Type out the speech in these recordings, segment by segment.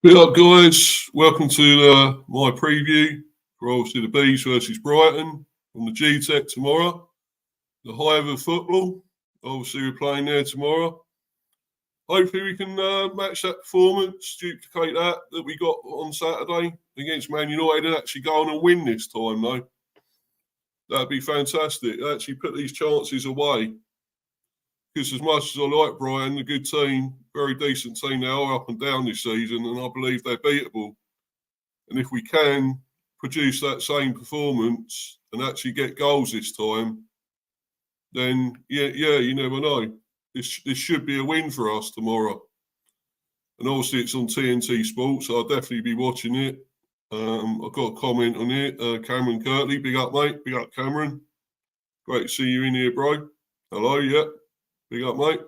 Good up, guys. Welcome to my preview for obviously the Bees versus Brighton on the Gtech tomorrow. The hive of football. Obviously, we're playing there tomorrow. Hopefully, we can match that performance, duplicate that we got on Saturday against Man United, and actually go on and win this time, though. That'd be fantastic. Actually, put these chances away. Because as much as I like Brighton, a good team, very decent team, they are up and down this season, and I believe they're beatable. And if we can produce that same performance and actually get goals this time, then yeah, you never know. This should be a win for us tomorrow. And obviously it's on TNT Sports, so I'll definitely be watching it. I've got a comment on it. Cameron Kirtley, big up, mate. Big up, Cameron. Great to see you in here, bro. Hello, yeah. Big up, mate.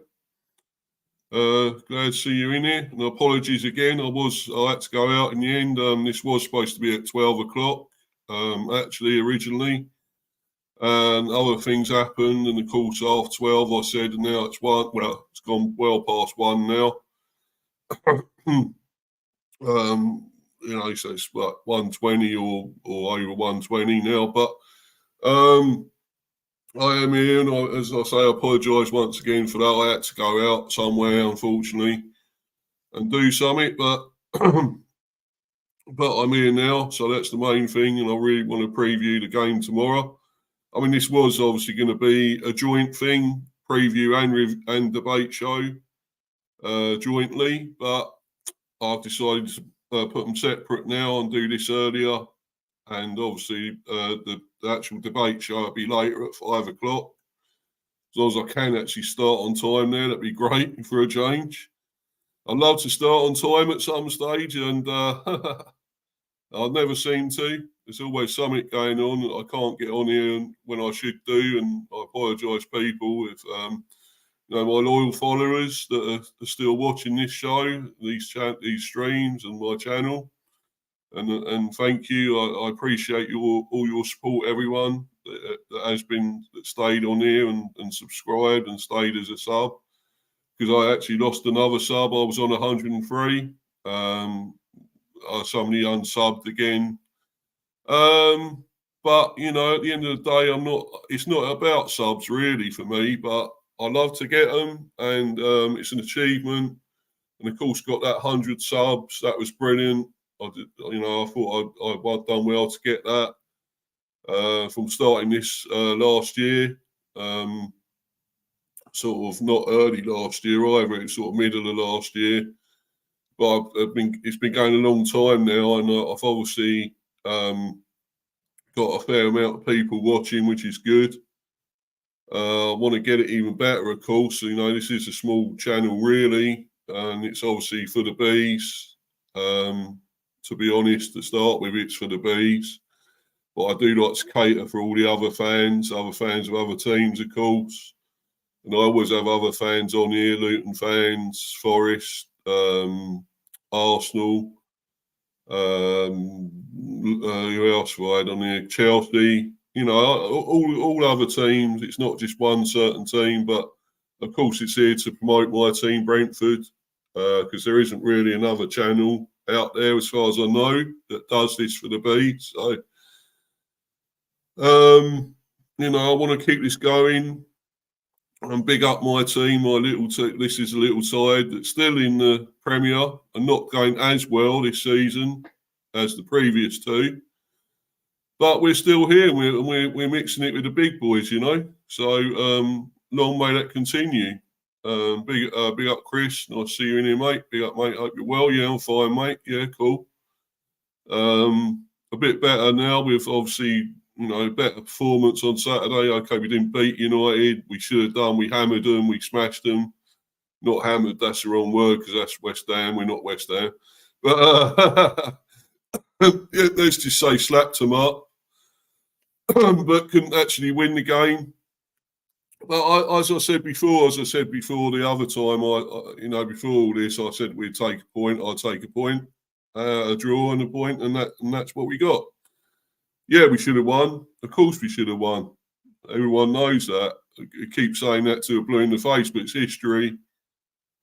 Glad to see you in here. And apologies again. I had to go out in the end. This was supposed to be at 12 o'clock, actually, originally. And other things happened. And of course, after 12, I said, and now it's 1. Well, it's gone well past 1 now. So it's like 120 or over 120 now. But I am here, and as I say, I apologise once again for that. I had to go out somewhere, unfortunately, and do something, but I'm here now, so that's the main thing, and I really want to preview the game tomorrow. I mean, this was obviously going to be a joint thing, preview and debate show jointly, but I've decided to put them separate now and do this earlier. And obviously, the actual debate show will be later at 5 o'clock. As long as I can actually start on time there, that'd be great for a change. I'd love to start on time at some stage, and I never seem to. There's always something going on that I can't get on here when I should do, and I apologise, people, if my loyal followers that are still watching this show, these streams, and my channel. And thank you. I appreciate all your support, everyone that stayed on here and subscribed and stayed as a sub. Because I actually lost another sub. I was on 103. Somebody unsubbed again. But at the end of the day, it's not about subs really for me, but I love to get them, and it's an achievement. And of course, got that 100 subs. That was brilliant. I thought I'd done well to get that from starting this last year. Sort of not early last year either. It's sort of middle of last year. But it's been going a long time now, and I've obviously got a fair amount of people watching, which is good. I want to get it even better, of course. This is a small channel, really, and it's obviously for the Bees. To be honest, to start with, it's for the Bees. But I do like to cater for all the other fans of other teams, of course. And I always have other fans on here, Luton fans, Forest, Arsenal. Who else have I had on here? Chelsea. All other teams. It's not just one certain team, but of course it's here to promote my team, Brentford, because there isn't really another channel out there, as far as I know, that does this for the Bees. So, I want to keep this going and big up my team, my little team. This is a little side that's still in the Premier and not going as well this season as the previous two. But we're still here, and we're mixing it with the big boys, So long may that continue. Big up, Chris. Nice to see you in here, mate. Big up, mate. Hope you're well. Yeah, I'm fine, mate. Yeah, cool. A bit better now with obviously, better performance on Saturday. Okay, we didn't beat United. We should have done. We hammered them. We smashed them. Not hammered. That's the wrong word because that's West Ham. We're not West Ham. But let's just say slapped them up. But couldn't actually win the game. But as I said before, the other time, before all this, I said we'd take a point. I'd take a point, a draw and a point, and that's what we got. Yeah, we should have won. Of course, we should have won. Everyone knows that. I keep saying that to a blue in the face, but it's history.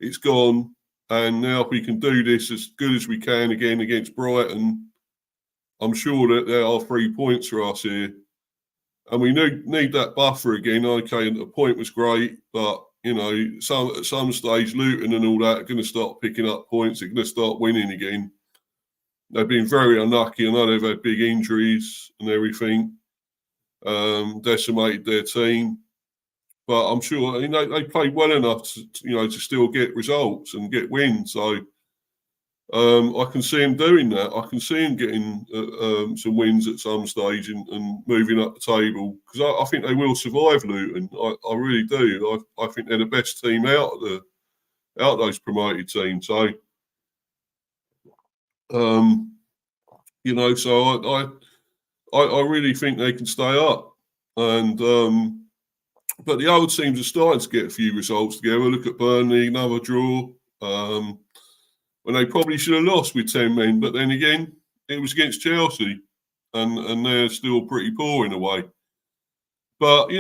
It's gone, And now if we can do this as good as we can again against Brighton, I'm sure that there are 3 points for us here. And we need that buffer again. Okay, the point was great, but, you know, at some stage, Luton and all that are going to start picking up points. They're going to start winning again. They've been very unlucky. I know they've had big injuries and everything, decimated their team. But I'm sure they played well enough to still get results and get wins. So I can see him doing that. I can see him getting some wins at some stage and moving up the table, because I think they will survive Luton. I really do. I think they're the best team out of those promoted teams. So so I really think they can stay up. And but the other teams are starting to get a few results together. Look at Burnley, another draw. When they probably should have lost with 10 men. But then again, it was against Chelsea. And they're still pretty poor in a way. But, they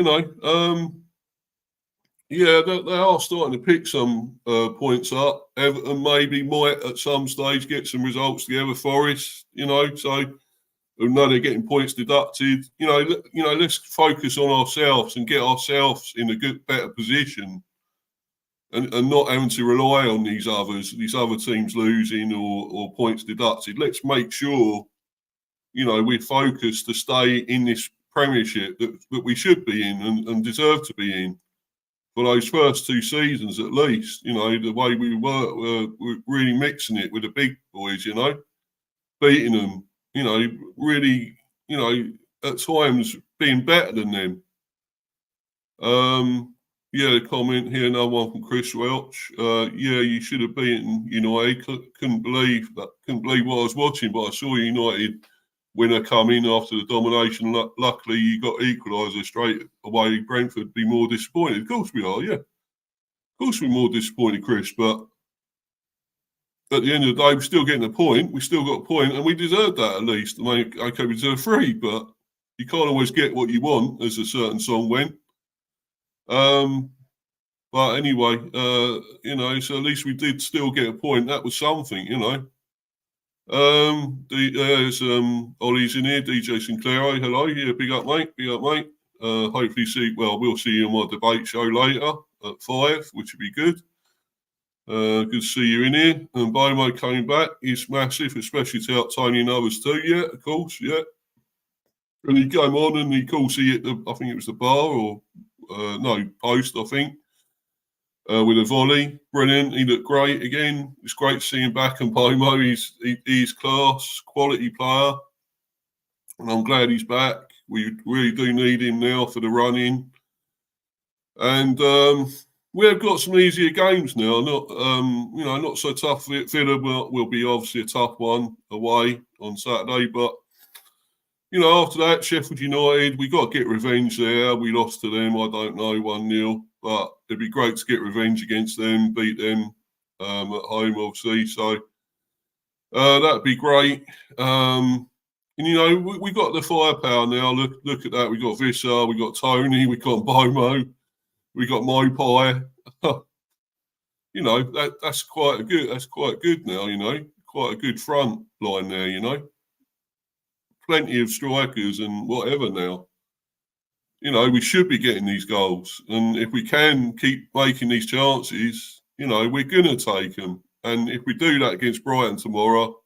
are starting to pick some points up. Everton maybe might at some stage get some results together. Forest, so we know they're getting points deducted. Let's focus on ourselves and get ourselves in a better position. And not having to rely on these other teams losing or points deducted. Let's make sure, we're focused to stay in this Premiership that we should be in and deserve to be in for those first 2 seasons at least. The way we we're really mixing it with the big boys, beating them, really, at times being better than them. The comment here, another one from Chris Welch. You should have beaten United. Couldn't believe what I was watching, but I saw United winner come in after the domination. Luckily, you got equaliser straight away. Brentford be more disappointed. Of course we are, yeah. Of course we're more disappointed, Chris, but at the end of the day, we're still getting a point. We still got a point, and we deserve that at least. I mean, okay, we deserve 3, but you can't always get what you want, as a certain song went. But anyway, so at least we did still get a point. That was something, There's Ollie's in here, DJ Sinclair. Hello, yeah, big up, mate. Hopefully we'll see you on my debate show later at 5, which would be good. Good to see you in here. And Bomo coming back is massive, especially to help Tony and others too. Yeah, of course, yeah. And he came on and of course he hit I think it was the bar or post, I think, with a volley. Brilliant. He looked great again. It's great to see him back. And Bomo, he's class, quality player. And I'm glad he's back. We really do need him now for the run-in. And we have got some easier games now. Not so tough. Villa will be obviously a tough one away on Saturday, but after that, Sheffield United, we got to get revenge there. We lost to them, I don't know, 1-0. But it'd be great to get revenge against them, beat them at home, obviously. So that'd be great. We got the firepower now. Look at that. We got Visser, we got Tony, we got Bomo, we got Mopai. That's quite good now. Quite a good front line there. Plenty of strikers and whatever now. We should be getting these goals. And if we can keep making these chances, we're going to take them. And if we do that against Brighton tomorrow,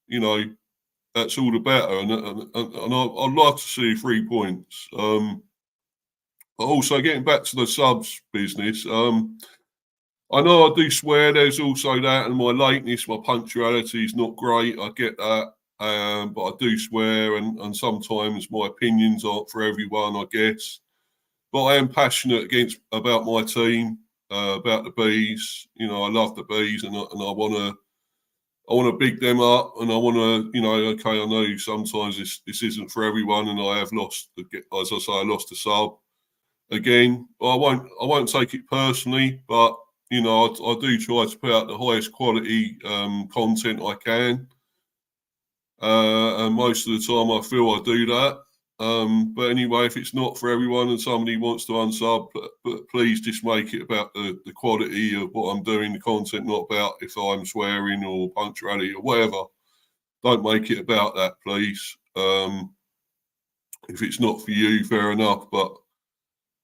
that's all the better. And I'd like to see 3 points. But also, getting back to the subs business, I know I do swear. There's also that, and my lateness, my punctuality is not great. I get that. But I do swear, and sometimes my opinions aren't for everyone, I guess. But I am passionate about my team, about the Bees. I love the Bees, and I want to big them up, and I want to, I know sometimes this isn't for everyone, and I have lost, as I say, I lost a sub again. But I won't take it personally, but I do try to put out the highest quality content I can. And most of the time I feel I do that. But anyway, if it's not for everyone and somebody wants to unsub, but please just make it about the quality of what I'm doing, the content, not about if I'm swearing or punctuality or whatever. Don't make it about that, please. If it's not for you, fair enough. But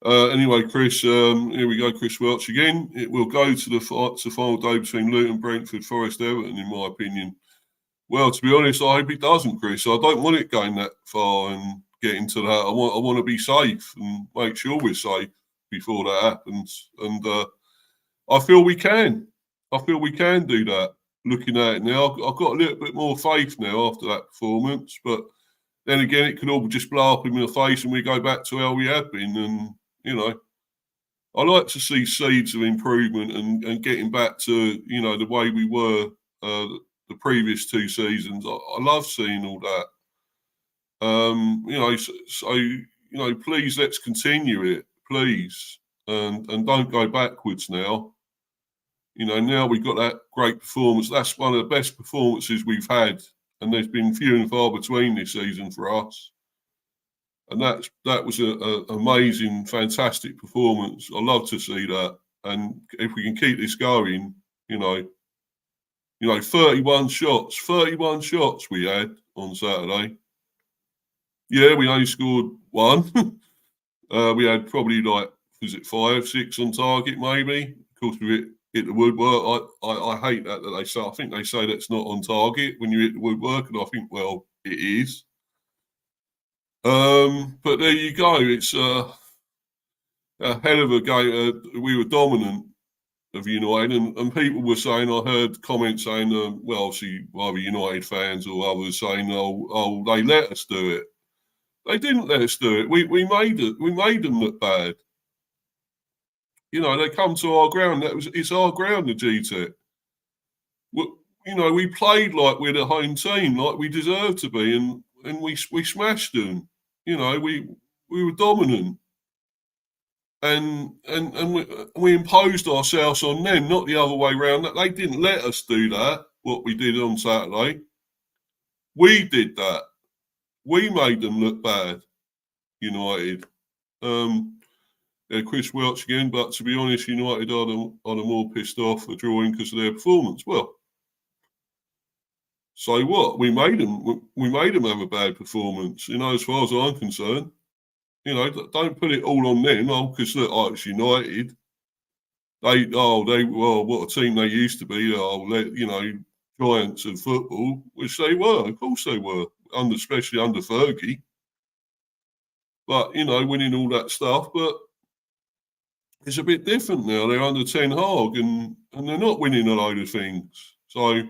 anyway, Chris, here we go. Chris Welch again. It will go to the final day between Luton, Brentford, Forest, Everton, in my opinion. Well, to be honest, I hope it doesn't, Chris. I don't want it going that far and getting to that. I want to be safe and make sure we're safe before that happens. And I feel we can. I feel we can do that. Looking at it now, I've got a little bit more faith now after that performance. But then again, it could all just blow up in the face and we go back to how we have been. And, you know, I like to see seeds of improvement and getting back to, you know, the way we were the previous 2 seasons. I love seeing all that. You know, so you know, please let's continue it, please, and don't go backwards now. You know, now we've got that great performance. That's one of the best performances we've had, and there's been few and far between this season for us. And that was an amazing, fantastic performance. I love to see that, and if we can keep this going, you know, 31 shots we had on Saturday. Yeah, we only scored 1. We had probably 5, 6 on target, maybe. Of course, we hit the woodwork. I hate that they say. I think they say that's not on target when you hit the woodwork, and I think, well, it is. But there you go. It's a hell of a game. We were dominant of United, and people were saying, I heard comments saying, well, obviously, either United fans or others saying, oh, they let us do it. They didn't let us do it. We made it. We made them look bad. You know, they come to our ground. It's our ground, the Gtech. You know, we played like we're the home team, like we deserve to be, and we smashed them. You know, we were dominant, and we imposed ourselves on them, not the other way around. That they didn't let us do that. What we did on Saturday, we did that. We made them look bad, United. Yeah, Chris Welch again, but to be honest, United are the more pissed off for drawing because of their performance. Well, so what? We made them have a bad performance. You know, as far as I'm concerned, you know, don't put it all on them. Oh, because look, it's United. What a team they used to be. You know, giants of football, which they were. Of course they were, especially under Fergie. But, you know, winning all that stuff. But it's a bit different now. They're under Ten Hag and they're not winning a load of things. So,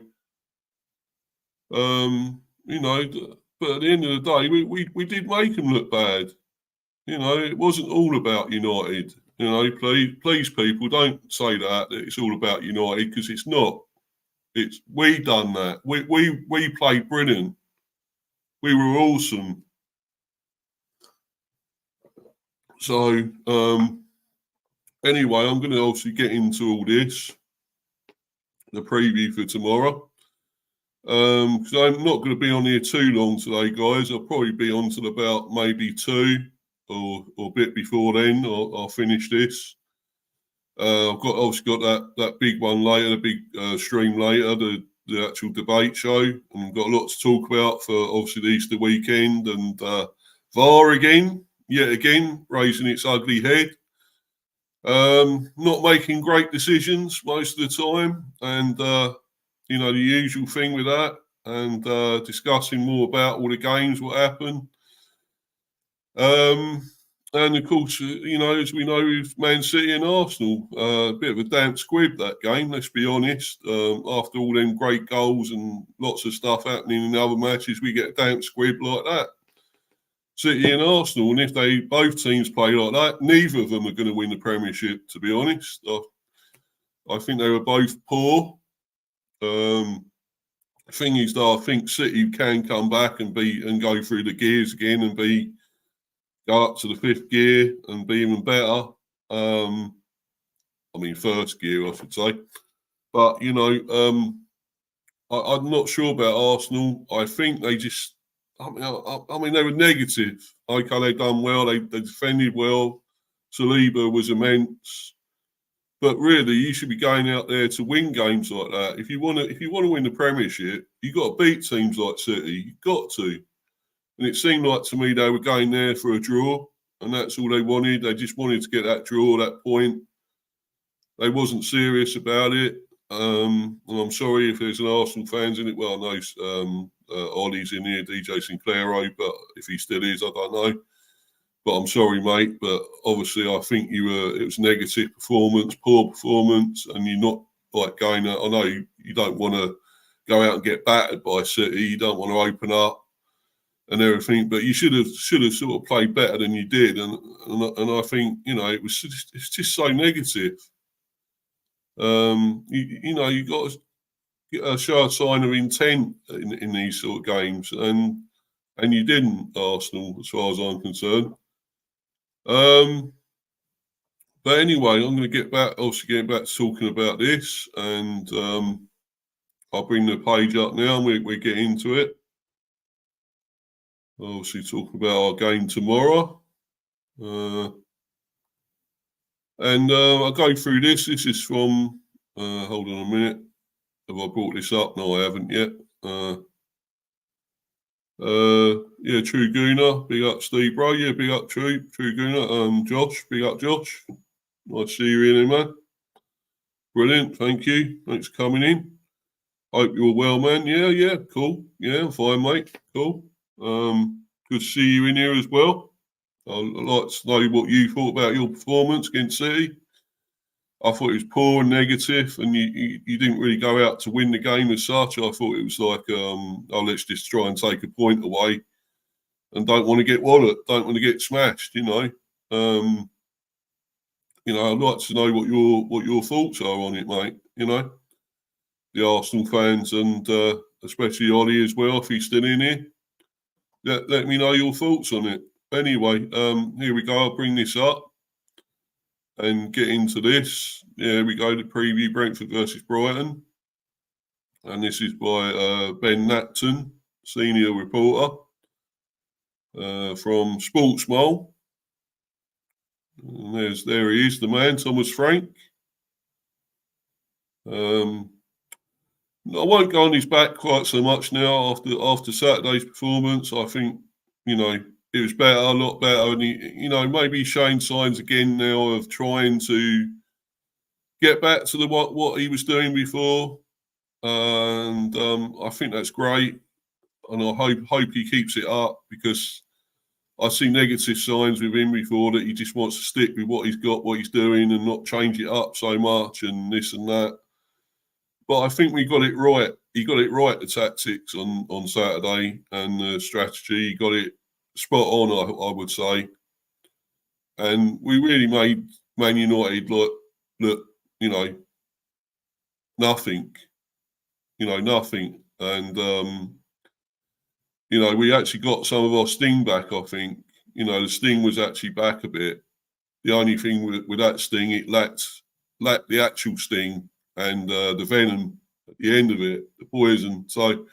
you know, but at the end of the day, we did make them look bad. You know, it wasn't all about United. You know, please, people, don't say that it's all about United, because it's not. We done that. We played brilliant. We were awesome. So, anyway, I'm going to obviously get into all this, the preview for tomorrow, because I'm not going to be on here too long today, guys. I'll probably be on till about maybe 2 or a bit before then. I'll finish this. I've obviously got that big one later, the big stream later, the actual debate show, and got a lot to talk about for obviously the Easter weekend, and VAR yet again raising its ugly head, not making great decisions most of the time, and you know, the usual thing with that, and discussing more about all the games, what happened. And of course, you know, as we know with Man City and Arsenal, a bit of a damp squib that game, let's be honest. After all them great goals and lots of stuff happening in other matches, we get a damp squib like that. City and Arsenal, and if both teams play like that, neither of them are going to win the Premiership, to be honest. I think they were both poor. Thing is, though, I think City can come back and go through the gears again and go up to the 5th gear and be even better. I mean, 1st gear, I should say. But, you know, I'm not sure about Arsenal. I think they just I mean, they were negative. Okay, they done well. They defended well. Saliba was immense. But really, you should be going out there to win games like that. If you want to win the Premiership, you've got to beat teams like City. You've got to. And it seemed like to me they were going there for a draw, and that's all they wanted. They just wanted to get that draw, that point. They wasn't serious about it. And I'm sorry if there's an Arsenal fans in it. Well, I know Ollie's in here, DJ Sinclairo, but if he still is, I don't know. But I'm sorry, mate. But obviously, I think it was negative performance, poor performance, and you're not like going. I know you don't want to go out and get battered by City. You don't want to open up and everything, but you should have sort of played better than you did. And I think it's just so negative. You got to get a show a sign of intent in these sort of games, and you didn't, Arsenal, as far as I'm concerned. But anyway, I'm going to getting back to talking about this, and I'll bring the page up now, and we get into it. Obviously, talking about our game tomorrow, and I'll go through this. This is from. Hold on a minute. Have I brought this up? No, I haven't yet. Yeah, True Gooner, big up Steve, bro. Yeah, big up True Gooner. Josh, big up Josh. Nice to see you in here, man. Brilliant, thank you. Thanks for coming in. Hope you're well, man. Yeah, cool. Yeah, I'm fine, mate. Cool. Good to see you in here as well. I'd like to know what you thought about your performance against City. I thought it was poor and negative, and you didn't really go out to win the game as such. I thought it was like, let's just try and take a point away, and don't want to get walloped, don't want to get smashed. I'd like to know what your thoughts are on it, mate. The Arsenal fans and especially Ollie as well, if he's still in here. Let me know your thoughts on it. Anyway, here we go. I'll bring this up and get into this. Yeah, we go to preview Brentford versus Brighton. And this is by Ben Napton, senior reporter from Sports Mole. And there he is, the man, Thomas Frank. I won't go on his back quite so much now after Saturday's performance. I think, it was better, a lot better. And he, maybe showing signs again now of trying to get back to what he was doing before. And I think that's great. And I hope he keeps it up, because I see negative signs with him before that he just wants to stick with what he's got, what he's doing, and not change it up so much and this and that. But I think we got it right. He got it right, the tactics on Saturday and the strategy. He got it spot on, I would say. And we really made Man United look, nothing. Nothing. And, we actually got some of our sting back, I think. The sting was actually back a bit. The only thing with that sting, it lacked the actual sting and the venom at the end of it, the poison. So,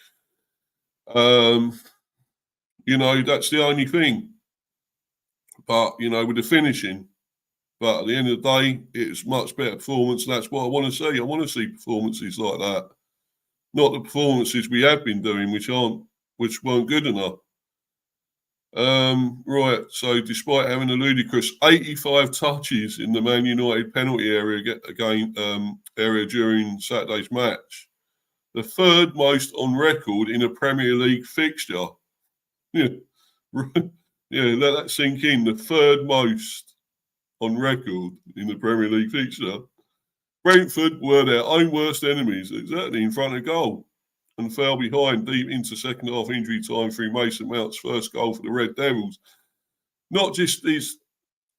that's the only thing. But, with the finishing. But at the end of the day, it's much better performance. And that's what I want to see. I want to see performances like that. Not the performances we have been doing, which weren't good enough. Right, so despite having a ludicrous 85 touches in the Man United penalty area during Saturday's match, the third most on record in a Premier League fixture. Yeah, let that sink in. The third most on record in the Premier League fixture. Brentford were their own worst enemies, exactly in front of goal, and fell behind deep into second half injury time through Mason Mount's first goal for the Red Devils. Not just his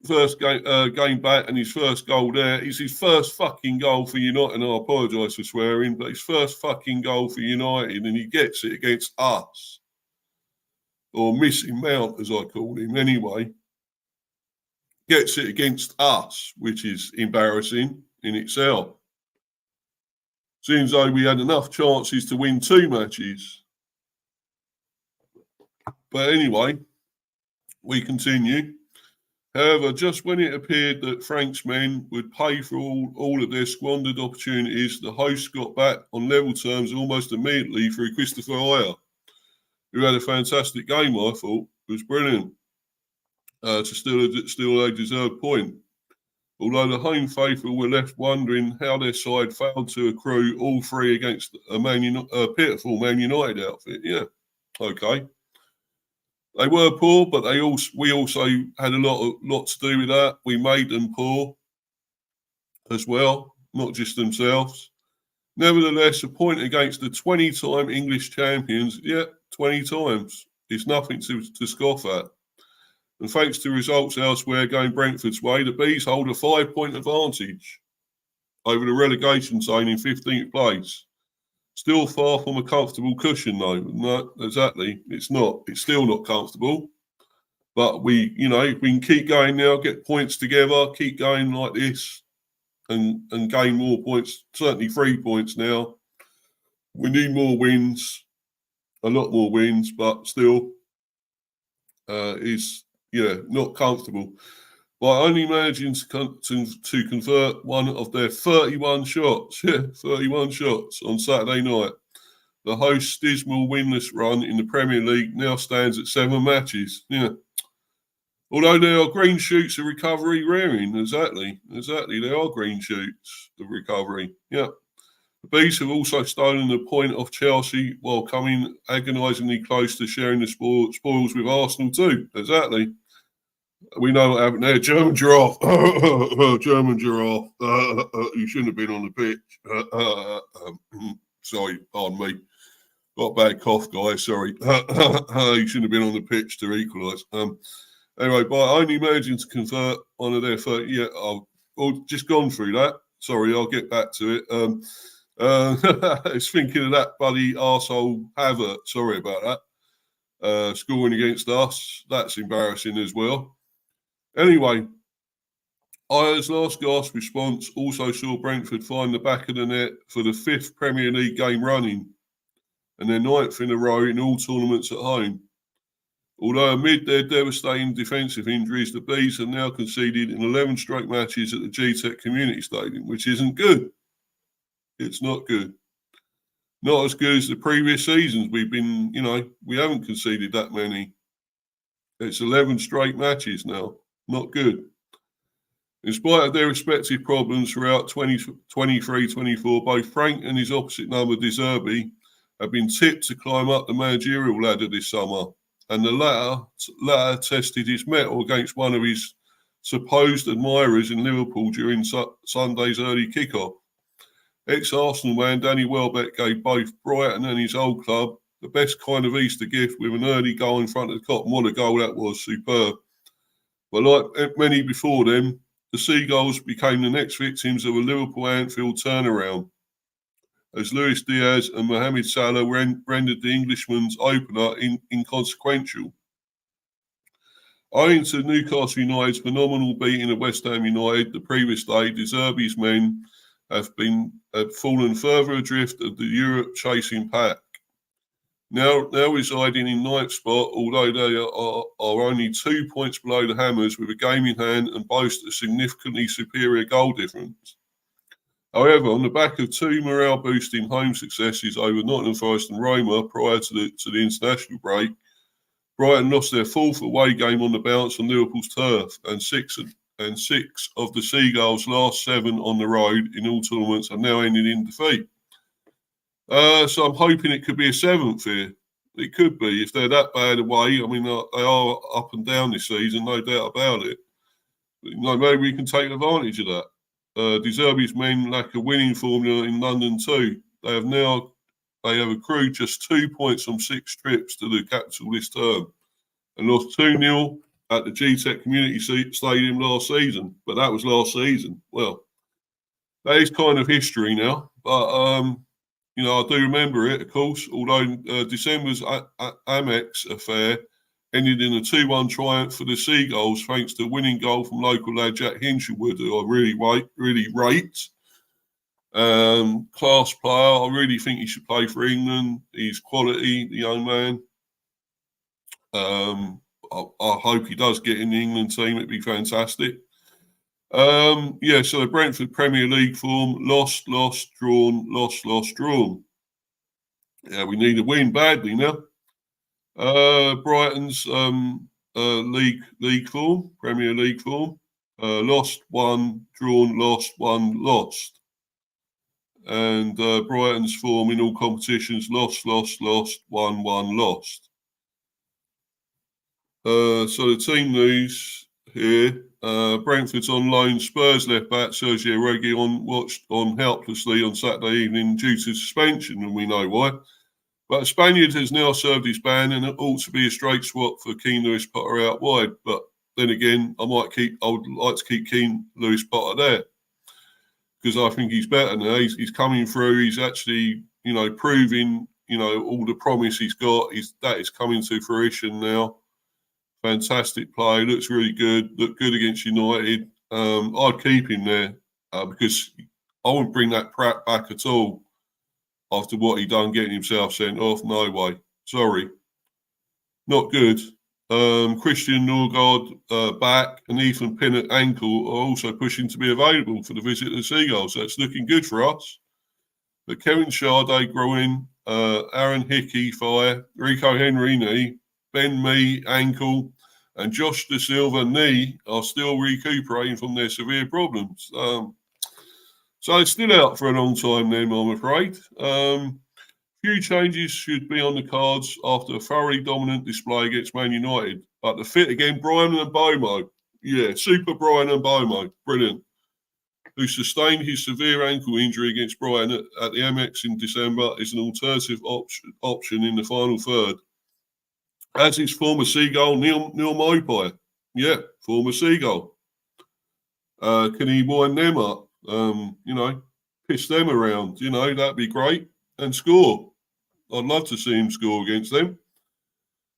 first game back and his first goal there, it's his first fucking goal for United, and I apologise for swearing, but his first fucking goal for United, and he gets it against us. Or Missing Mount, as I call him anyway. Gets it against us, which is embarrassing in itself. Seems though we had enough chances to win 2 matches. But anyway, we continue. However, just when it appeared that Frank's men would pay for all of their squandered opportunities, the hosts got back on level terms almost immediately through Christopher Ayer, who had a fantastic game, I thought. It was brilliant to steal a deserved point. Although the home faithful were left wondering how their side failed to accrue all three against a pitiful Man United outfit. Yeah, okay. They were poor, but we also had a lot to do with that. We made them poor as well, not just themselves. Nevertheless, a point against the 20-time English champions, 20 times, is nothing to scoff at. And thanks to results elsewhere going Brentford's way, the Bees hold a 5-point advantage over the relegation zone in 15th place. Still far from a comfortable cushion, though. No, exactly. It's not. It's still not comfortable. But if we can keep going now, get points together, keep going like this, and gain more points. Certainly 3 points now. We need more wins, a lot more wins, but still, not comfortable. By only managing to convert one of their 31 shots, 31 shots on Saturday night, the host's dismal winless run in the Premier League now stands at 7 matches. Yeah. Although there are green shoots of recovery rearing, exactly. There are green shoots of recovery. Yeah. The Bees have also stolen the point off Chelsea while coming agonisingly close to sharing the spoils with Arsenal too. Exactly. We know what happened there. German giraffe. German giraffe. You shouldn't have been on the pitch. Sorry, pardon me. Got a bad cough, guys. Sorry. You shouldn't have been on the pitch to equalise. Anyway, by only managing to convert one of their 30... I've just gone through that. Sorry, I'll get back to it. It's thinking of that bloody arsehole Havertz. Sorry about that. Scoring against us. That's embarrassing as well. Anyway, Ayer's last gasp response also saw Brentford find the back of the net for the 5th Premier League game running and their 9th in a row in all tournaments at home. Although amid their devastating defensive injuries, the Bees have now conceded in 11 straight matches at the Gtech Community Stadium, which isn't good. It's not good. Not as good as the previous seasons. We haven't conceded that many. It's 11 straight matches now. Not good. In spite of their respective problems throughout 23-24, both Frank and his opposite number, De Zerbi, have been tipped to climb up the managerial ladder this summer, and the latter tested his mettle against one of his supposed admirers in Liverpool during Sunday's early kickoff. Ex-Arsenal man Danny Welbeck gave both Brighton and his old club the best kind of Easter gift with an early goal in front of the Cop. And what a goal that was, superb. But like many before them, the Seagulls became the next victims of a Liverpool Anfield turnaround, as Luis Diaz and Mohamed Salah rendered the Englishman's opener inconsequential. Owing to Newcastle United's phenomenal beating of West Ham United the previous day, De Zerbi's men have fallen further adrift of the Europe-chasing pack. Now residing in 9th spot, although they are only 2 points below the Hammers with a game in hand and boast a significantly superior goal difference. However, on the back of 2 morale-boosting home successes over Nottingham Forest and Roma prior to the international break, Brighton lost their 4th away game on the bounce on Liverpool's turf, and six of the Seagulls' last 7 on the road in all tournaments have now ended in defeat. So I'm hoping it could be a 7th here. It could be if they're that bad away. I mean, they are up and down this season, no doubt about it. But, maybe we can take advantage of that. De Zerbi's men lack a winning formula in London too. They have accrued just 2 points on 6 trips to the capital this term, and lost 2-0 at the Gtech Community Stadium last season. But that was last season. Well, that is kind of history now. But I do remember it, of course. Although December's Amex affair ended in a 2-1 triumph for the Seagulls, thanks to a winning goal from local lad Jack Hinshelwood, who I really rate. Class player. I really think he should play for England. He's quality, the young man. I hope he does get in the England team. It'd be fantastic. So the Brentford Premier League form: lost, drawn, lost, drawn. Yeah, we need a win badly now. Brighton's league form, Premier League form: lost, 1, drawn, lost, 1, lost. And Brighton's form in all competitions: lost, 1, lost. So the team news here: Brentford's on loan Spurs left back Sergio Reguilon watched on helplessly on Saturday evening due to suspension, and we know why. But the Spaniard has now served his ban, and it ought to be a straight swap for Keane Lewis Potter out wide. But then again, I would like to keep Keane Lewis Potter there because I think he's better now. He's coming through. He's actually, proving, all the promise he's got. That is coming to fruition now. Fantastic play. Looks really good. Looked good against United. I'd keep him there because I wouldn't bring that Pratt back at all after what he done getting himself sent off. No way. Sorry. Not good. Christian Norgard back and Ethan Pinnock ankle are also pushing to be available for the visit to the Seagulls. That's looking good for us. But Kevin Sade groin, Aaron Hickey thigh, Rico Henry knee, Ben Mee ankle, and Josh De Silva knee are still recuperating from their severe problems. So it's still out for a long time then, I'm afraid. Few changes should be on the cards after a thoroughly dominant display against Man United. But the fit again, Brian and Bomo. Yeah, super Brian and Bomo. Brilliant. Who sustained his severe ankle injury against Brighton at the Amex in December, is an alternative option in the final third. As his former Seagull, Neil Mopai. Yeah, former Seagull. Can he wind them up? Piss them around. That'd be great. And score. I'd love to see him score against them.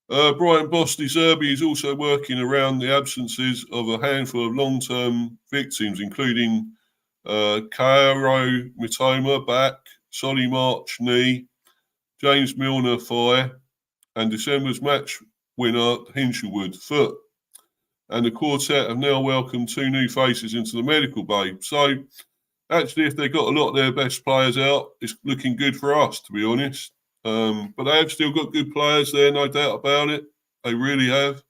Brighton boss De Zerbi is also working around the absences of a handful of long-term victims, including Kairo Mitoma back, Solly March knee, James Milner thigh, and December's match winner Hinshelwood foot. And the quartet have now welcomed 2 new faces into the medical bay. So actually, if they've got a lot of their best players out, it's looking good for us, to be honest. But they have still got good players there, no doubt about it. They really have.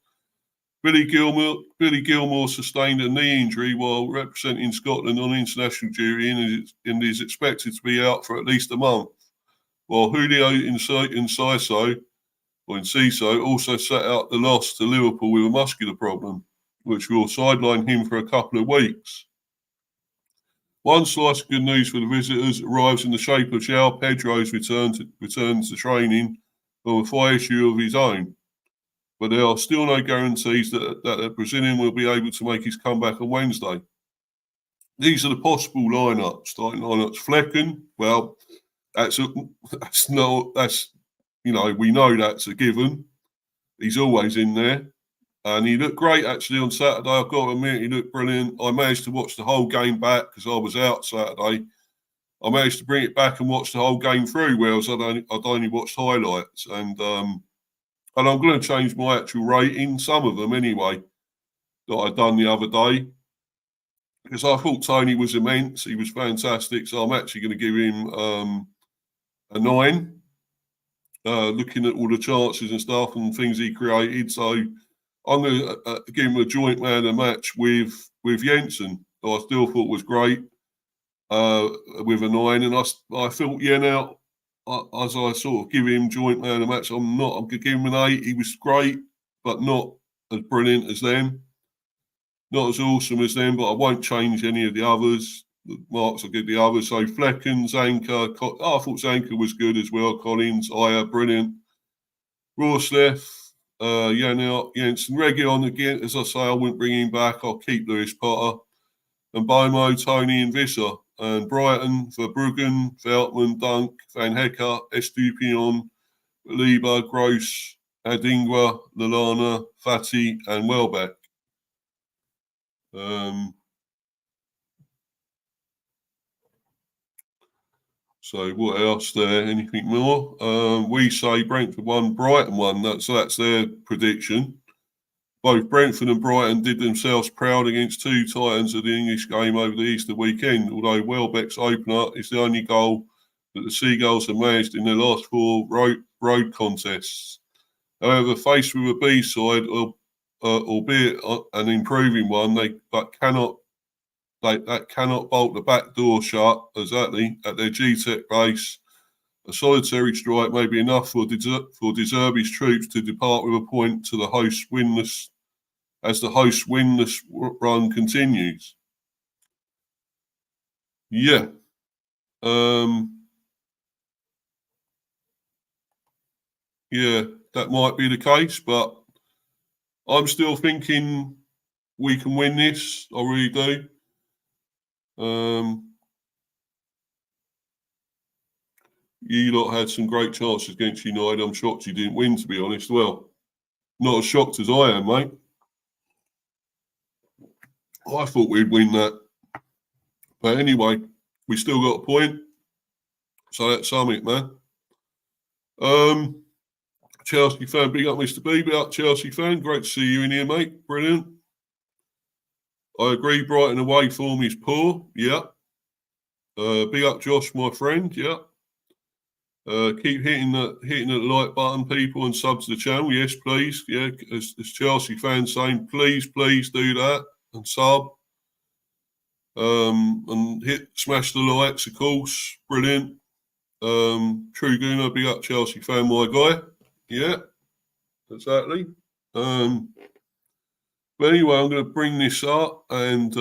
Billy Gilmore sustained a knee injury while representing Scotland on international duty and is expected to be out for at least a month. While Julio Enciso also sat out the loss to Liverpool with a muscular problem, which will sideline him for a couple of weeks. One slice of good news for the visitors arrives in the shape of João Pedro's return to training from a thigh issue of his own. But there are still no guarantees that the Brazilian will be able to make his comeback on Wednesday. These are the possible starting lineups. Flecken, well, we know that's a given. He's always in there. And he looked great, actually, on Saturday. I've got to admit, he looked brilliant. I managed to watch the whole game back because I was out Saturday. I managed to bring it back and watch the whole game through, whereas I'd only watched highlights. And I'm going to change my actual rating, some of them anyway, that I'd done the other day. Because I thought Tony was immense. He was fantastic. So I'm actually going to give him a 9, looking at all the chances and stuff and things he created. So I'm going to give him a joint man of the match with Jensen, who I still thought was great, with a 9. And I thought, now, as I sort of give him joint man of the match, I'm going to give him an 8. He was great, but not as brilliant as them. Not as awesome as them, but I won't change any of the others. The marks I'll give the others. So Flecken, Zanka, I thought Zanka was good as well. Collins, Aya, brilliant. Rorsleff, Jensen, Reguilon again. As I say, I wouldn't bring him back. I'll keep Lewis Potter. And Bomo, Tony and Visser. And Brighton for Bruggen, Veltman, Dunk, Van Hecker, Estupiñán, Lieber, Gross, Adingwa, Lallana, Fati and Welbeck. So what else there? Anything more? We say Brentford won, Brighton won. So that's their prediction. Both Brentford and Brighton did themselves proud against two Titans of the English game over the Easter weekend, although Welbeck's opener is the only goal that the Seagulls have managed in their last four road contests. However, faced with a B side, albeit an improving one, that cannot bolt the back door shut exactly at their Gtech base. A solitary strike may be enough for De Zerbi's troops to depart with a point to the host winless as the host winless run continues. Yeah. Yeah, that might be the case, but I'm still thinking we can win this. I really do. You lot had some great chances against United. I'm shocked you didn't win, to be honest. Well, not as shocked as I am, mate. I thought we'd win that. But anyway, we still got a point. So that's something, man. Chelsea fan, big up Mr. B, big up Chelsea fan. Great to see you in here, mate. Brilliant. I agree, Brighton away form is poor. Yeah. Big up Josh, my friend. Yeah. Keep hitting the like button, people, and sub to the channel. Yes, please. Yeah, as Chelsea fans saying, please do that and sub. And smash the likes, of course. Brilliant. True Gooner, big up Chelsea fan, my guy. Yeah, exactly. But anyway, I'm going to bring this up and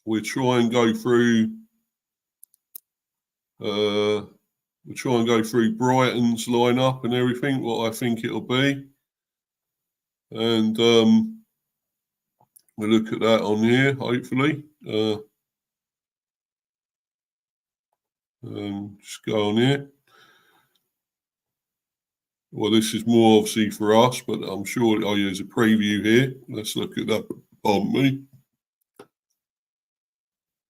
we'll try and go through. We'll try and go through Brighton's lineup and everything, what I think it'll be. And we'll look at that on here, hopefully. Just go on here. Well, this is more obviously for us, but I'm sure there's a preview here. Let's look at that. Pardon me.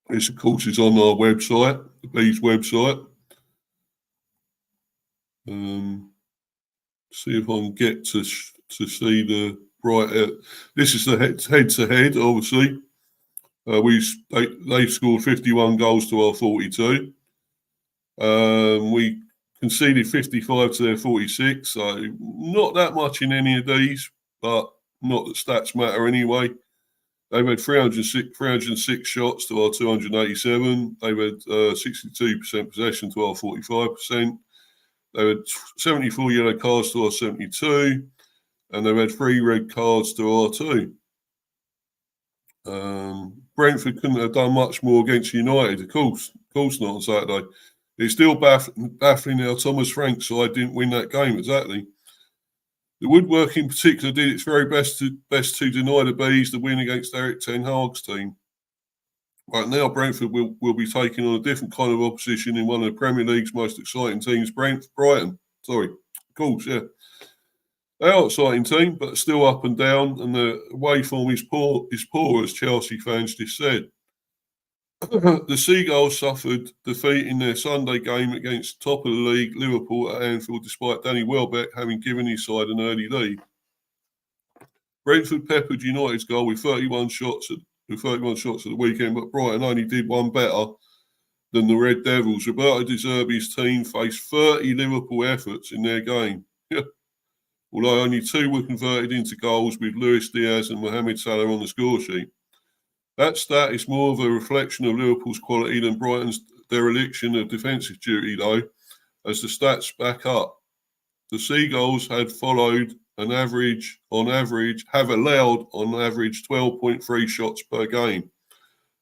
This, of course, is on our website, the Bees website. See if I can get to see the Brighton. This is the head-to-head, obviously. They scored 51 goals to our 42. We conceded 55 to their 46, so not that much in any of these, but not that stats matter anyway. They've had 306 shots to our 287. They've had 62% possession to our 45%. They had 74 yellow cards to our 72. And they've had 3 red cards to our 2. Brentford couldn't have done much more against United, of course not on Saturday. It's still baffling how Thomas Frank's side didn't win that game, exactly. The woodwork in particular did its very best to deny the Bees the win against Eric Ten Hag's team. Right now, Brentford will be taking on a different kind of opposition in one of the Premier League's most exciting teams, Brighton. Sorry, of course, yeah. They are an exciting team, but still up and down, and the away form is poor, as Chelsea fans just said. The Seagulls suffered defeat in their Sunday game against top of the league Liverpool at Anfield, despite Danny Welbeck having given his side an early lead. Brentford peppered United's goal with 31 shots at the weekend, but Brighton only did one better than the Red Devils. Roberto De Zerbi's team faced 30 Liverpool efforts in their game. Although only 2 were converted into goals, with Luis Diaz and Mohamed Salah on the score sheet. That stat is more of a reflection of Liverpool's quality than Brighton's dereliction of defensive duty, though, as the stats back up. The Seagulls have allowed on average 12.3 shots per game,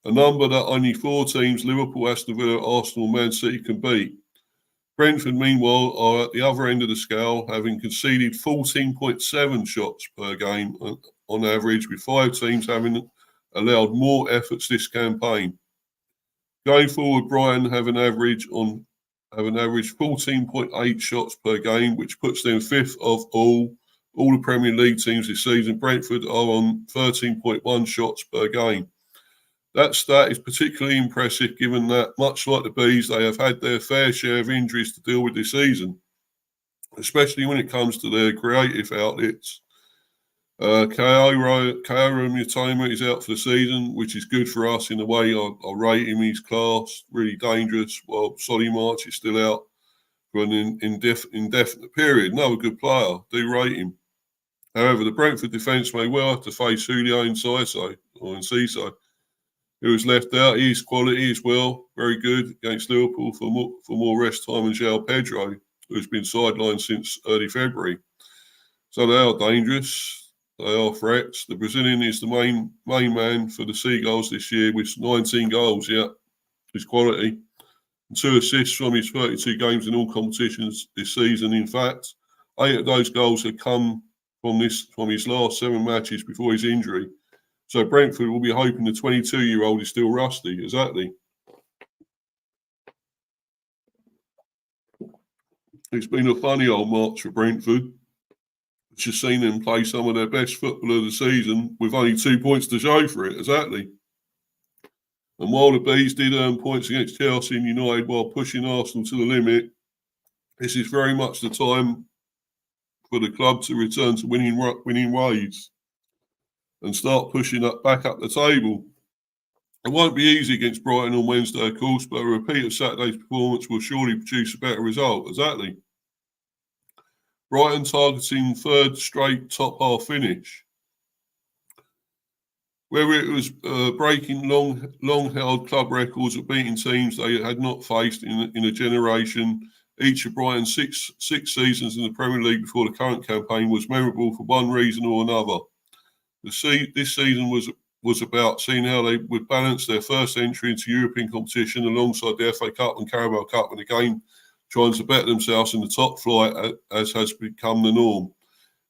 a number that only 4 teams, Liverpool, Aston Villa, Arsenal, Man City, can beat. Brentford, meanwhile, are at the other end of the scale, having conceded 14.7 shots per game on average, with 5 teams having allowed more efforts this campaign. Going forward, Brighton have an average 14.8 shots per game, which puts them 5th of all the Premier League teams this season. Brentford are on 13.1 shots per game. That stat is particularly impressive given that, much like the Bees, they have had their fair share of injuries to deal with this season, especially when it comes to their creative outlets. Kaoru Mitoma is out for the season, which is good for us in the way I rate him. He's class, really dangerous, while Solly March is still out for an indefinite period. Another good player, do rate him. However, the Brentford defence may well have to face Julio Enciso, who was left out. He's quality as well, very good against Liverpool for more rest time than João Pedro, who's been sidelined since early February. So they are dangerous. They are threats. The Brazilian is the main man for the Seagulls this year with 19 goals. Yeah, his quality. And 2 assists from his 32 games in all competitions this season. In fact, 8 of those goals have come from his last 7 matches before his injury. So Brentford will be hoping the 22-year-old is still rusty. Exactly. It's been a funny old March for Brentford. Just seen them play some of their best football of the season with only 2 points to show for it. Exactly. And while the Bees did earn points against Chelsea and United while pushing Arsenal to the limit, this is very much the time for the club to return to winning ways and start pushing back up the table. It won't be easy against Brighton on Wednesday, of course, but a repeat of Saturday's performance will surely produce a better result. Exactly. Brighton targeting 3rd straight top half finish. Whether it was breaking long-held club records of beating teams they had not faced in a generation, each of Brighton's six seasons in the Premier League before the current campaign was memorable for one reason or another. This season was about seeing how they would balance their first entry into European competition alongside the FA Cup and Carabao Cup, and again trying to better themselves in the top flight as has become the norm.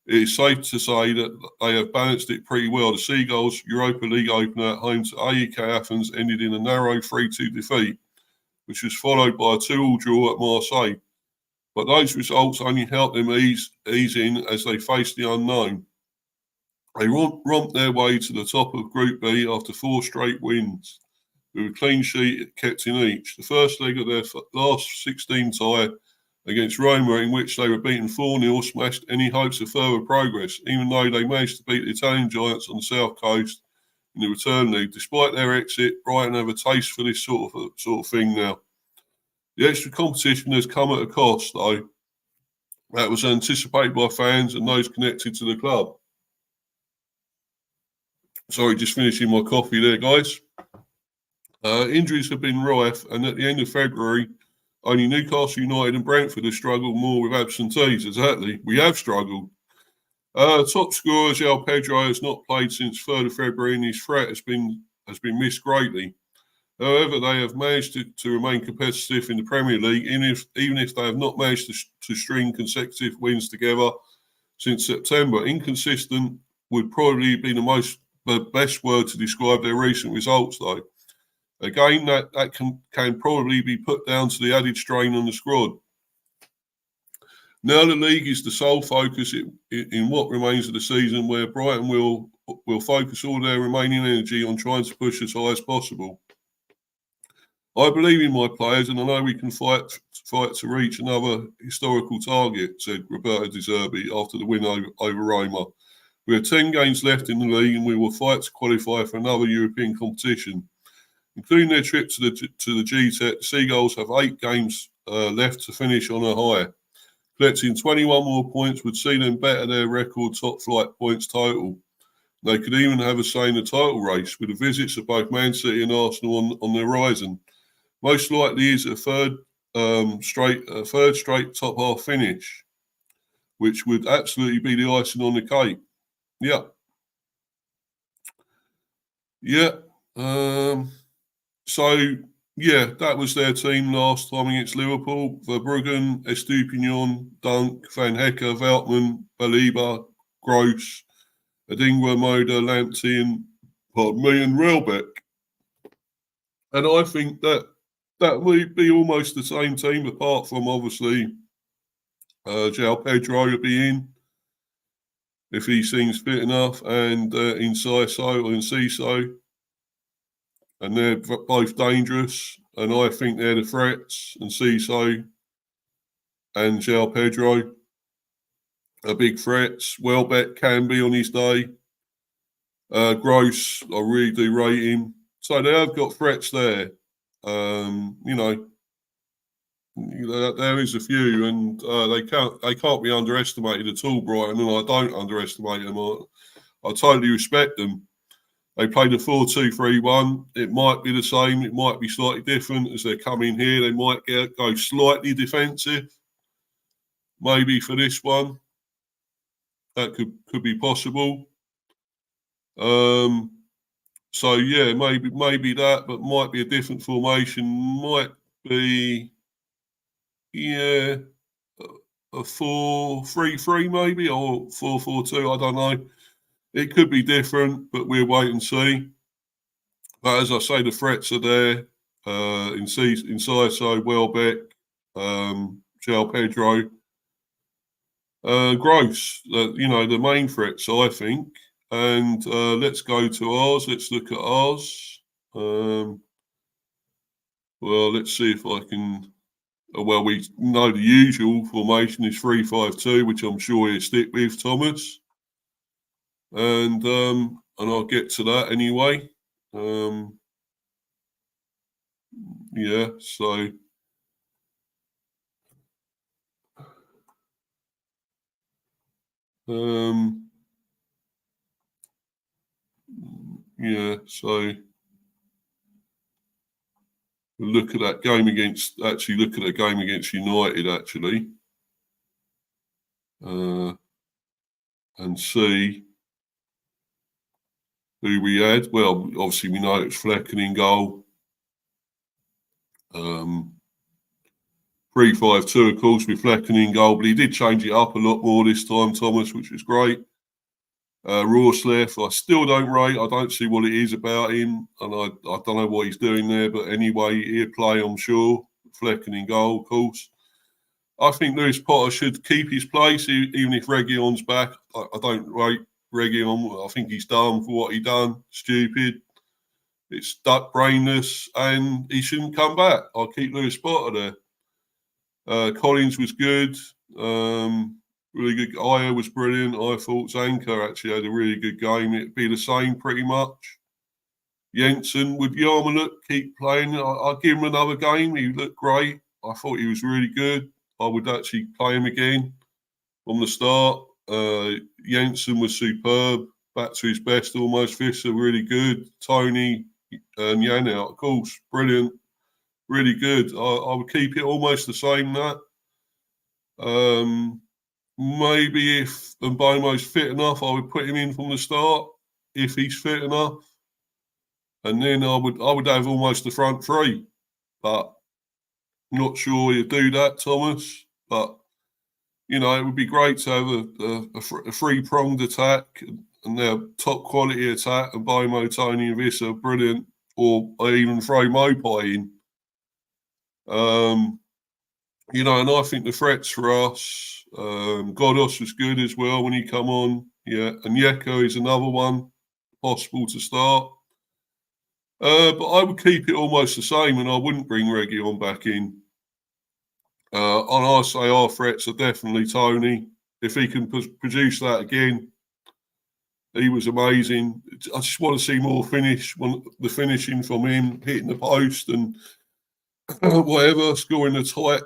It is safe to say that they have balanced it pretty well. The Seagulls' Europa League opener at home to AEK Athens ended in a narrow 3-2 defeat, which was followed by a 2-2 draw at Marseille. But those results only helped them ease in as they faced the unknown. They romped their way to the top of Group B after 4 straight wins, with a clean sheet kept in each. The first leg of their last 16 tie against Roma, in which they were beaten 4-0, smashed any hopes of further progress, even though they managed to beat the Italian giants on the south coast in the return leg. Despite their exit, Brighton have a taste for this sort of thing now. The extra competition has come at a cost, though. That was anticipated by fans and those connected to the club. Sorry, just finishing my coffee there, guys. Injuries have been rife, and at the end of February, only Newcastle United and Brentford have struggled more with absentees. Exactly. We have struggled. Top scorer João Pedro has not played since 3rd of February, and his threat has been missed greatly. However, they have managed to remain competitive in the Premier League, even if they have not managed to string consecutive wins together since September. Inconsistent would probably be the best word to describe their recent results, though. Again, that can probably be put down to the added strain on the squad. Now the league is the sole focus in what remains of the season, where Brighton will focus all their remaining energy on trying to push as high as possible. I believe in my players, and I know we can fight to reach another historical target, said Roberto De Zerbi after the win over Roma. We have 10 games left in the league, and we will fight to qualify for another European competition. Including their trip to the Gtech, the Seagulls have 8 games left to finish on a high. Collecting 21 more points would see them better their record top flight points total. They could even have a say in the title race, with the visits of both Man City and Arsenal on the horizon. Most likely is a third straight top half finish, which would absolutely be the icing on the cake. Yeah. That was their team last time against Liverpool. Verbruggen, Estupinian, Dunk, Van Hecker, Veltman, Baliba, Gross, Adingwa, Moda, Lamptey, and Relbeck. And I think that would be almost the same team, apart from obviously João Pedro will be in if he seems fit enough, and Enciso. and they're both dangerous. And I think they're the threats. And Ciso and João Pedro are big threats. Welbeck can be on his day. Gross, I really do rate him. So they have got threats there. There is a few, and they can't be underestimated at all, Brighton, and I don't underestimate them. I totally respect them. They played a 4-2-3-1. It might be the same. It might be slightly different as they come in here. They might go slightly defensive. Maybe for this one, that could be possible. So yeah, maybe that, but might be a different formation. Might be a 4-3-3 maybe, or 4-4-2. I don't know. It could be different, but we'll wait and see. But as I say, the threats are there. In Ciso, Welbeck, João Pedro, Gross. The main threats, I think. And let's go to ours. Let's look at ours. Well, let's see if I can. Well, we know the usual formation is 3-5-2, which I'm sure you'll stick with, Thomas. And I'll get to that anyway. Yeah, so yeah, so look at that game against United actually, and see who we had. Well, obviously we know it's Flecken in goal. 3-5-2, of course, with Flecken in goal, but he did change it up a lot more this time, Thomas, which was great. Rorsleff, I still don't rate. I don't see what it is about him, and I don't know what he's doing there. But anyway, he'll play, I'm sure. Flecken in goal, of course. I think Lewis Potter should keep his place, even if Reguilon's back. I don't rate Reguilon. I think he's done for what he done. Stupid. It's brainless, and he shouldn't come back. I'll keep Lewis Potter there. Collins was good. Really good. Aya was brilliant. I thought Zanka actually had a really good game. It'd be the same pretty much. Jensen, would Yarmulke keep playing? I'd give him another game. He looked great. I thought he was really good. I would actually play him again from the start. Jensen was superb. Back to his best almost. Visser, really good. Tony and Janelt, of course, brilliant. Really good. I would keep it almost the same, that. Maybe if Mbomo's fit enough, I would put him in from the start, if he's fit enough. And then I would have almost the front three. But I'm not sure you do that, Thomas. But, it would be great to have a three-pronged attack and their top quality attack, and Mbomo, Tony and Visser, brilliant. Or even throw Mopai in. And I think the threats for us, Godos was good as well when he come on. Yeah, and Yeko is another one possible to start. But I would keep it almost the same, and I wouldn't bring Reguilon back in. And I say our threats are definitely Tony. If he can produce that again, he was amazing. I just want to see more the finishing from him, hitting the post and whatever, scoring a tight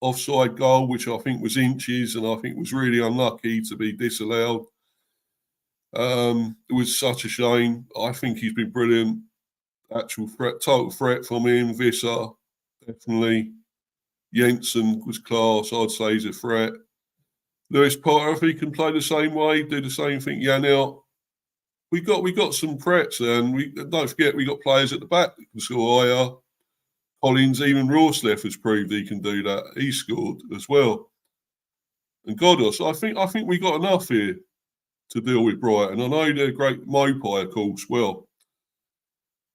offside goal, which I think was inches, and I think was really unlucky to be disallowed. It was such a shame. I think he's been brilliant. Total threat from him. Visser, definitely. Jensen was class. I'd say he's a threat. Lewis Potter, if he can play the same way, do the same thing. Janelt. We got some threats there, and don't forget we got players at the back that can score higher. Collins, even Rorsleff has proved he can do that. He scored as well. And Godos, I think we got enough here to deal with Brighton. I know they're great Mopai, of course. Well,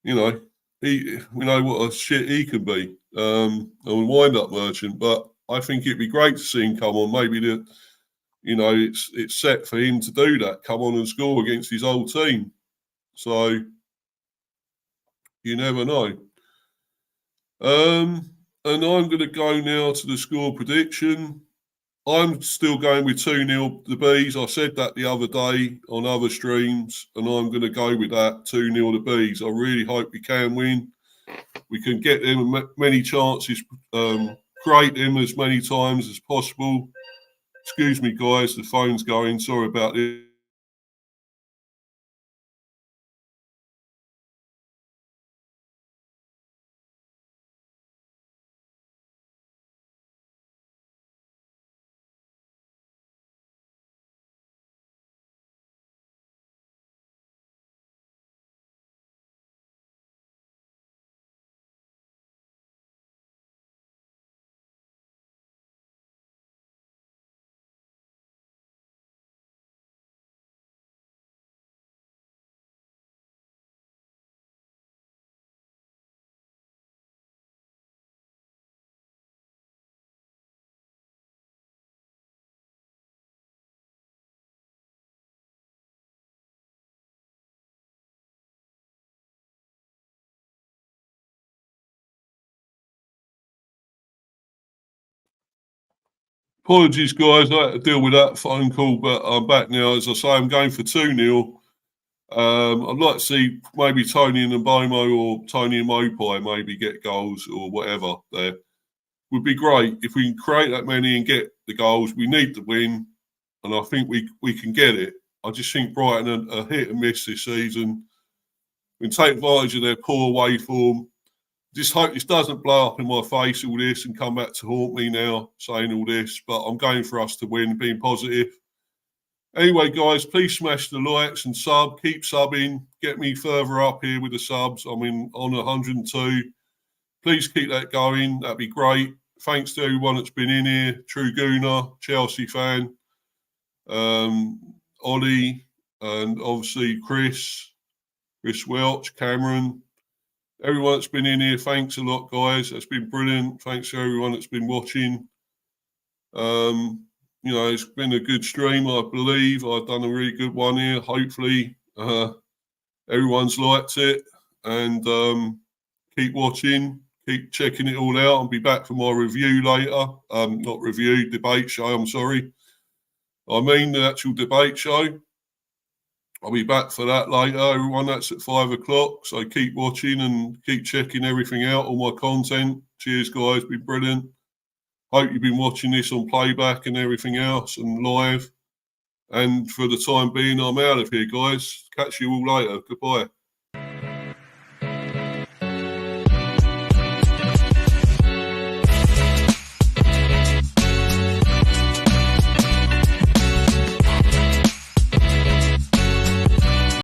we know what a shit he can be. A wind-up merchant, but I think it'd be great to see him come on. Maybe it's set for him to do that. Come on and score against his old team. So You never know. And I'm going to go now to the score prediction. I'm still going with 2-0 the Bees. I said that the other day on other streams, and I'm going to go with that 2-0 the Bees. I really hope we can win. We can get them many chances, create them as many times as possible. Excuse me, guys, the phone's going. Sorry about this. Apologies, guys. I had to deal with that phone call, but I'm back now. As I say, I'm going for 2-0. I'd like to see maybe Tony and Mbomo or Tony and Mopai maybe get goals or whatever there. Would be great if we can create that many and get the goals. We need to win, and I think we can get it. I just think Brighton are hit and miss this season. We can take advantage of their poor away form. Just hope this doesn't blow up in my face, all this, and come back to haunt me now, saying all this. But I'm going for us to win, being positive. Anyway, guys, please smash the likes and sub. Keep subbing. Get me further up here with the subs. I'm on 102. Please keep that going. That'd be great. Thanks to everyone that's been in here. True Gooner, Chelsea fan, Ollie, and obviously Chris Welch, Cameron. Everyone that's been in here, thanks a lot, guys. That's been brilliant. Thanks to everyone that's been watching. It's been a good stream, I believe. I've done a really good one here. Hopefully, everyone's liked it. And keep watching, keep checking it all out. I'll be back for my review later. Not review, debate show, I'm sorry. I mean the actual debate show. I'll be back for that later, everyone. That's at 5 o'clock. So keep watching and keep checking everything out, all my content. Cheers, guys. Been brilliant. Hope you've been watching this on playback and everything else and live. And for the time being, I'm out of here, guys. Catch you all later. Goodbye.